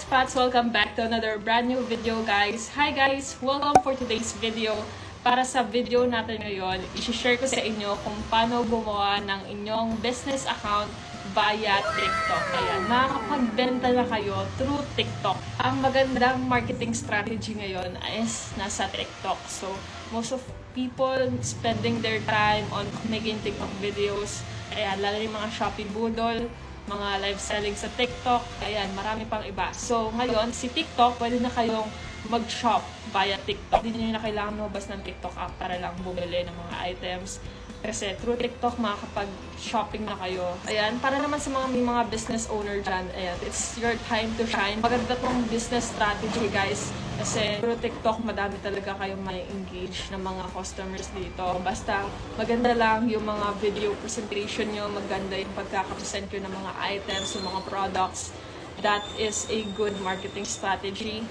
expats! Welcome back to another brand new video, guys. Hi guys! Welcome for today's video. Para sa video natin ngayon, i-share ko sa inyo kung paano gumawa ng inyong business account via TikTok. Ayan, makakapagbenta na kayo through TikTok. Ang magandang marketing strategy ngayon is nasa TikTok. So, most of people spending their time on making TikTok videos. Ayan, lalo yung mga Shopee Budol, mga live selling sa TikTok, ayan, marami pang iba. So, ngayon, si TikTok, pwede na kayong mag-shop via TikTok. Hindi nyo na kailangan lumabas ng TikTok app para lang bumili ng mga items. Kasi through TikTok, makakapag-shopping na kayo. Ayan, para naman sa mga business owner dyan, ayan, it's your time to shine. Maganda tong business strategy, guys. Kasi through TikTok, madami talaga kayong may engage ng mga customers dito. Basta maganda lang yung mga video presentation nyo, maganda yung pagkakapresent nyo ng mga items, yung mga products. That is a good marketing strategy.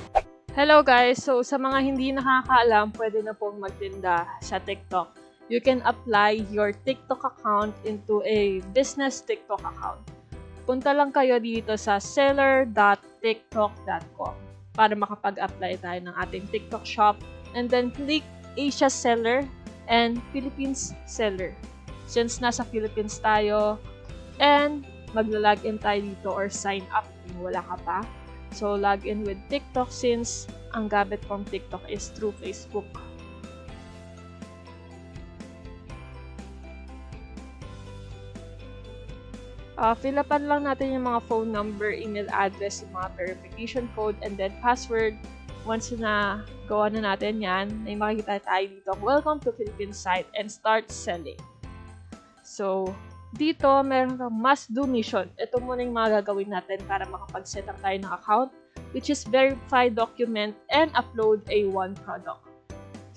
Hello guys! So sa mga hindi nakakaalam, pwede na pong magtinda sa TikTok. You can apply your TikTok account into a business TikTok account. Punta lang kayo dito sa seller.tiktok.com para makapag-apply tayo ng ating TikTok shop. And then click Asia Seller and Philippines Seller. Since nasa Philippines tayo, and magla-login tayo dito or sign up kung wala ka pa. So, log in with TikTok since ang gamit kong TikTok is through Facebook. Fill upan lang natin yung mga phone number, email address, yung mga verification code, and then password. Once na gawa na natin yan, may makikita tayo dito, welcome to Philippines site and start selling. So, dito, meron kang must-do mission. Ito muna yung mga gagawin natin para makapag-set up tayo ng account, which is verify document and upload a one product.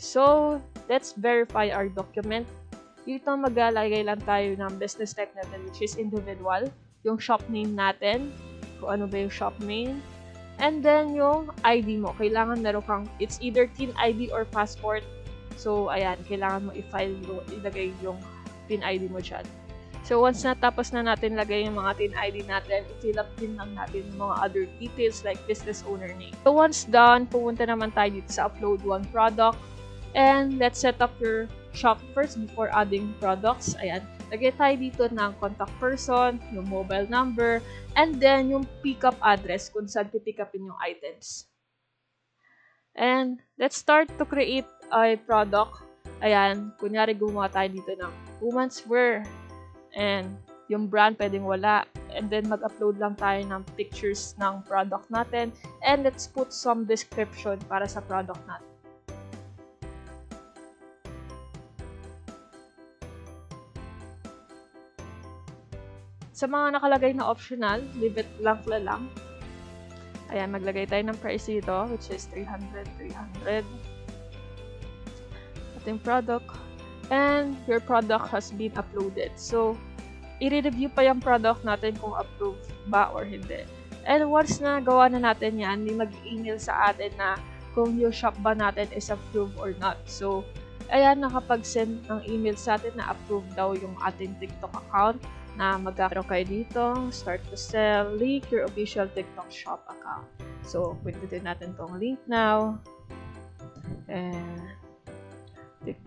So, let's verify our document. Dito, maglalagay lang tayo ng business type natin, which is individual. Yung shop name natin, kung ano ba yung shop name. And then, yung ID mo. Kailangan meron kang, it's either TIN ID or passport. So, ayan, kailangan mo i-file, ilagay yung TIN ID mo dyan. So, once natapos na natin lagay yung mga TIN ID natin, i-fill up din lang natin yung mga other details like business owner name. So, once done, pumunta naman tayo dito sa upload one product. And let's set up your shop first before adding products. Ayan, lagay tayo dito ng contact person, yung mobile number, and then yung pick-up address kung saan pipick upin yung items. And let's start to create a product. Ayan, kunyari gumawa tayo dito ng women's wear. And yung brand pwedeng wala. And then mag-upload lang tayo ng pictures ng product natin. And let's put some description para sa product natin. Sa mga nakalagay na optional, leave it blank lang. Ayan, maglagay tayo ng price dito, which is 300. Ating product. And your product has been uploaded. So, i-review pa yung product natin kung approved ba or hindi. And once na gawa na natin yan, may mag-email sa atin na kung yung shop ba natin is approved or not. So, ayan, nakapag-send ng email sa atin na approved daw yung ating TikTok account. Na magkakaroon kayo dito, start to sell, link your official TikTok shop account. So, pindutin natin tong link now. And tick.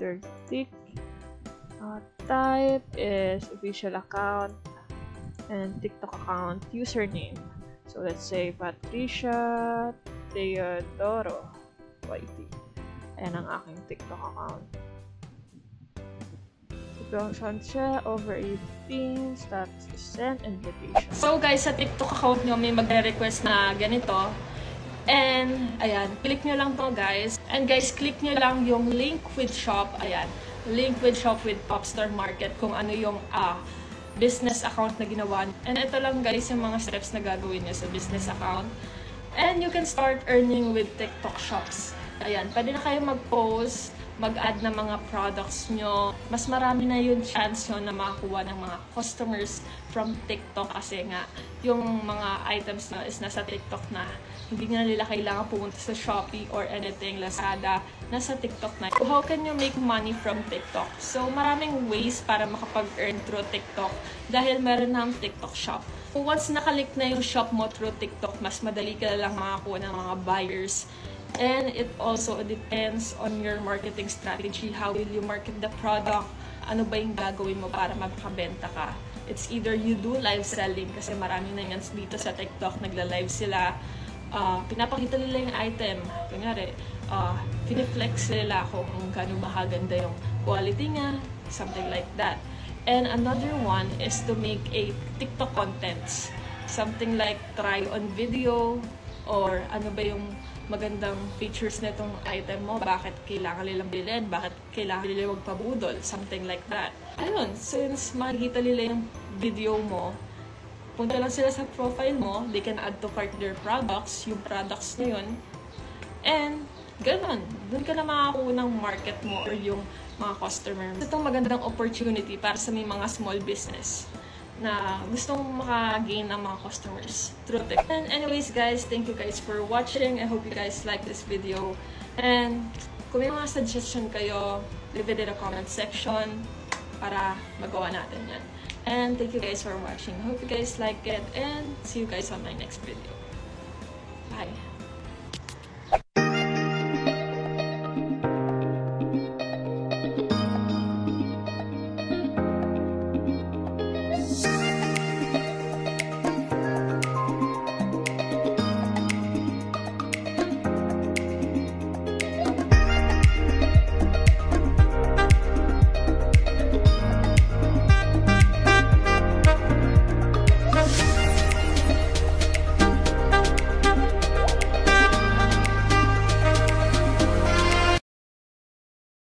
Type is official account and TikTok account username. So, let's say Patricia Teodoro YT. Ayan ang aking TikTok account. Siya over 18, start to send invitation. So guys, sa TikTok account nyo may magre-request na ganito. And ayan, click nyo lang to guys. And guys, click nyo lang yung link with shop. Ayan, link with shop with Popstar Market kung ano yung business account na ginawa. And ito lang guys yung mga steps na gagawin nyo sa business account. And you can start earning with TikTok shops. Ayan, pwede na kayo mag-post, mag-add na mga products nyo. Mas marami na yung chance nyo na makakuha ng mga customers from TikTok kasi nga yung mga items nyo is nasa TikTok na. Hindi na nila kailangan pumunta sa Shopee or anything, Lazada, nasa TikTok na. So, how can you make money from TikTok? So, maraming ways para makapag-earn through TikTok dahil meron ng TikTok shop. So once nakalik na yung shop mo through TikTok, mas madali ka lang makakuha ng mga buyers. And it also depends on your marketing strategy. How will you market the product? Ano ba yung gagawin mo para makabenta ka? It's either you do live selling, kasi marami na yan dito sa TikTok, nagla-live sila. Pinapakita nila yung item. Kunyari, piniflex nila kung gano'ng makaganda yung quality niya, something like that. And another one is to make a TikTok contents. Something like try on video, or ano ba yung magandang features na itong item mo, bakit kailangan nilang bilhin, bakit kailangan nila magpabudol, something like that. Ayun, since makikita nila yung video mo, punta lang sila sa profile mo, they can add to cart their products, yung products na yun, and ganun, dun ka na makakuha ng market mo or yung mga customer mo. Itong magandang opportunity para sa may mga small business na gustong maka-gain ng mga customers through TikTok. And anyways guys, thank you guys for watching. I hope you guys like this video. And kung may mga suggestion kayo, leave it in the comment section para magawa natin yan. And thank you guys for watching. Hope you guys like it, and see you guys on my next video. Bye!